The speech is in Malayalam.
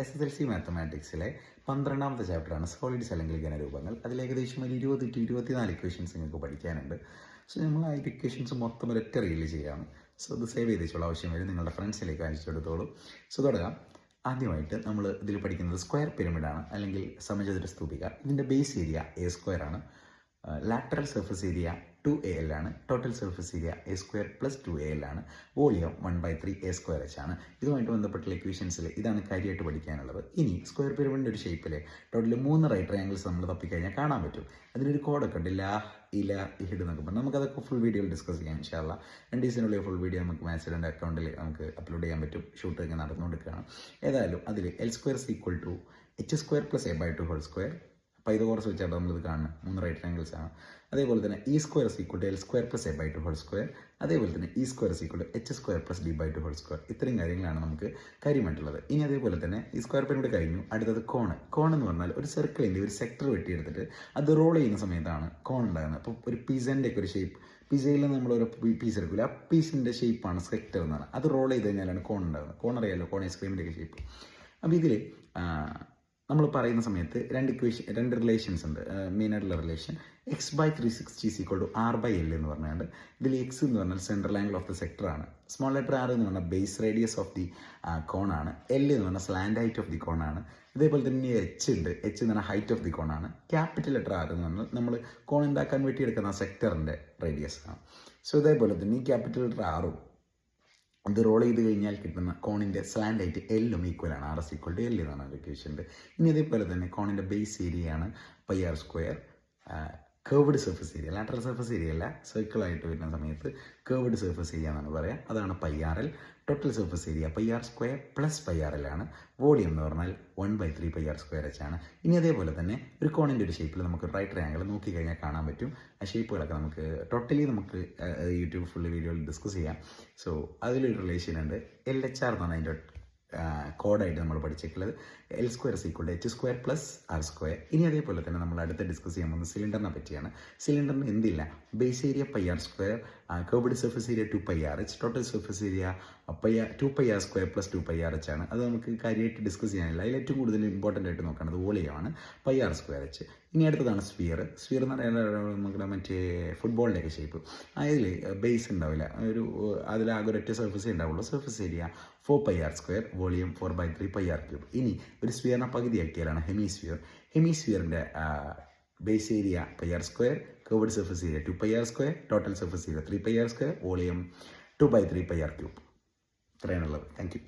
SSLC മാത്തമാറ്റിക്സിലെ 12ാമത്തെ ചാപ്റ്ററാണ് സോളിഡ്സ് അല്ലെങ്കിൽ ഘനരൂപങ്ങൾ. അതിൽ ഏകദേശം ഒരു 20 to 24 ഇക്വേഷൻസ് നിങ്ങൾക്ക് പഠിക്കാനുണ്ട്. സോ നമ്മൾ ആ ഇക്വേഷൻസ് മൊത്തം ഒരൊറ്റ റീൽ ചെയ്യാം. സോ ഇത് സേവ് ചെയ്ത് വെച്ചോളൂ, ആവശ്യം വരും നിങ്ങളുടെ ഫ്രണ്ട്സിലേക്ക് അയച്ചു കൊടുത്തോളൂ. സോ തുടങ്ങാം. ആദ്യമായിട്ട് നമ്മൾ ഇതിൽ പഠിക്കുന്നത് സ്ക്വയർ പിരമിഡാണ് അല്ലെങ്കിൽ സമചതുര സ്തൂപിക. ഇതിൻ്റെ ബേസ് ഏരിയ A² ആണ്. ലാറ്ററൽ സർഫസ് ഏരിയ 2AL ആണ്. Total surface area A² + 2AL ആണ്. വോളിയം 1/3A²H ആണ്. ഇതുമായിട്ട് ബന്ധപ്പെട്ടുള്ള ഇക്വേഷൻസിൽ ഇതാണ് കാര്യമായിട്ട് പഠിക്കാനുള്ളത്. ഇനി സ്ക്വയർ പിരമിഡിൻ്റെ ഒരു ഷേപ്പിൽ ടോട്ടൽ 3 റൈറ്റ് ട്രയാങ്കിൾസ് നമ്മൾ തപ്പിക്കഴിഞ്ഞാൽ കാണാൻ പറ്റും. അതിനൊരു കോഡൊക്കെ ഉണ്ട്, ലാ ഇല ഇഹിഡ് എന്നൊക്കെ പറഞ്ഞാൽ നമുക്കതൊക്കെ ഫുൾ വീഡിയോയിൽ ഡിസ്കസ് ചെയ്യാം. ഇൻഷാ അല്ലാ 2 ദിവസത്തിനുള്ളിൽ ഫുൾ വീഡിയോ നമുക്ക് മാത്സിൻ്റെ അക്കൗണ്ടിൽ നമുക്ക് അപ്ലോഡ് ചെയ്യാൻ പറ്റും. ഷൂട്ടൊക്കെ നടന്നുകൊണ്ടിരിക്കുകയാണ്. ഏതായാലും അതിൽ L² = H² + A/2² പൈതഗോറസ് വെച്ചാണ് നമ്മളിത് കാണുന്നത്. 3 റൈറ്റ് ട്രയാങ്കിൾസ് ആണ്. അതേപോലെ തന്നെ E² = L² + A/2². അതേപോലെ തന്നെ E² = H² + D/2². ഇത്രയും കാര്യങ്ങളാണ് നമുക്ക് കാര്യമായിട്ടുള്ളത്. ഇനി അതേപോലെ തന്നെ ഈ സ്ക്വയർ പിരമിഡ് കഴിഞ്ഞു. അടുത്തത് കോൺ എന്ന് പറഞ്ഞാൽ ഒരു സർക്കിളിൻ്റെ ഒരു സെക്ടർ വെട്ടിയെടുത്തിട്ട് അത് റോൾ ചെയ്യുന്ന സമയത്താണ് കോൺ ഉണ്ടാകുന്നത്. അപ്പോൾ ഒരു പിസൻ്റെ ഒക്കെ ഒരു ഷേപ്പ്, പിസയിൽ നമ്മൾ ഒരു പീസ് എടുക്കില്ല, ആ പീസിൻ്റെ ഷേപ്പാണ് സെക്ടർ എന്നാണ്. അത് റോൾ ചെയ്ത് കഴിഞ്ഞാലാണ് കോൺ ഉണ്ടാകുന്നത്. കോൺ അറിയാമല്ലോ, കോൺ ഐസ്ക്രീമിൻ്റെ ഒക്കെ ഷേപ്പ്. അപ്പോൾ ഇതിൽ നമ്മൾ പറയുന്ന സമയത്ത് 2 റിലേഷൻസ് ഉണ്ട്. മെയിനായിട്ടുള്ള റിലേഷൻ x/360 = R/L എന്ന് പറഞ്ഞാൽ ഇതിൽ x എന്ന് പറഞ്ഞാൽ central angle of the sector ആണ്. സ്മോൾ ലെറ്റർ R എന്ന് പറഞ്ഞാൽ ബേസ് റേഡിയസ് ഓഫ് ദി കോൺ ആണ്. L എന്ന് പറഞ്ഞാൽ സ്ലാൻഡ് ഹൈറ്റ് ഓഫ് ദി കോൺ ആണ്. ഇതേപോലെ തന്നെ H ഉണ്ട്. H എന്ന് പറഞ്ഞാൽ ഹൈറ്റ് ഓഫ് ദി കോൺ ആണ്. ക്യാപിറ്റൽ ലെറ്റർ R എന്ന് പറഞ്ഞാൽ നമ്മൾ കോൺ ഉണ്ടാക്കാൻ വേണ്ടിയെടുക്കുന്ന സെക്ടറിൻ്റെ റേഡിയസ് ആണ്. സോ ഇതേപോലെ തന്നെ ഈ ക്യാപിറ്റൽ ലെറ്റർ ആറും ഇത് റോൾ ചെയ്ത് കഴിഞ്ഞാൽ കിട്ടുന്ന കോണിൻ്റെ സ്ലാൻഡ് ഹൈറ്റ് L ഈക്വലാണ്. R = L എന്നാണ് ഇക്വേഷൻ. ഇനി അതേപോലെ തന്നെ കോണിൻ്റെ ബേസ് ഏരിയയാണ് πr². Curved surface area, lateral surface area അല്ല, സർക്കിളായിട്ട് വരുന്ന സമയത്ത് കേർവ്ഡ് സർഫസ് ഏരിയ എന്നാണ് പറയുക. അതാണ് πrl. Total surface area πr² + πrl ആണ്. വോളിയം എന്ന് പറഞ്ഞാൽ 1/3πr²H ആണ്. ഇനി അതേപോലെ തന്നെ ഒരു കോണിൻ്റെ ഒരു ഷേപ്പിൽ നമുക്ക് റൈറ്റ് ട്രയാങ്കിൾ നോക്കിക്കഴിഞ്ഞാൽ കാണാൻ പറ്റും. ആ ഷേപ്പുകളൊക്കെ നമുക്ക് ടോട്ടലി നമുക്ക് യൂട്യൂബ് ഫുൾ വീഡിയോയിൽ ഡിസ്കസ് ചെയ്യാം. സോ അതിലൊരു റിലേഷൻ ഉണ്ട്. LHR എന്നാണ് അതിൻ്റെ കോഡായിട്ട് നമ്മൾ പഠിച്ചിട്ടുള്ളത്. L² = H² + R². ഇനി അതേപോലെ തന്നെ നമ്മൾ അടുത്ത് ഡിസ്കസ് ചെയ്യാൻ പോകുന്നത് സിലിണ്ടറിനെ പറ്റിയാണ്. സിലിണ്ടറിന് എന്തില്ല, base area πr², curved surface area 2πrh, total surface area 2πr² + 2πrh ആണ്. അത് നമുക്ക് കാര്യമായിട്ട് ഡിസ്കസ് ചെയ്യാനില്ല. അതിൽ ഏറ്റവും കൂടുതൽ ഇമ്പോർട്ടൻ്റ് ആയിട്ട് നോക്കേണ്ടത് വോളിയമാണ്, πr²H. ഇനി അടുത്തതാണ് സ്ഫിയർ എന്ന് പറയുന്നത് നമ്മുടെ മറ്റേ ഫുട്ബോളിൻ്റെയൊക്കെ ഷേപ്പ്. അതിൽ ബേസ് ഉണ്ടാവില്ല, അതിലാകെ ഒരൊറ്റ സർഫസേ ഉണ്ടാവുള്ളൂ. Surface area 4πr², volume 4/3πr³. ഇനി ഒരു സ്ഫിയറിനെ പകുതിയാക്കിയാലാണ് ഹെമിസ്ഫിയറിൻ്റെ base area πr², curved surface area 2πr², total surface area 3πr², volume 2/3πr³. ഇത്രയാണുള്ളത്. Thank U.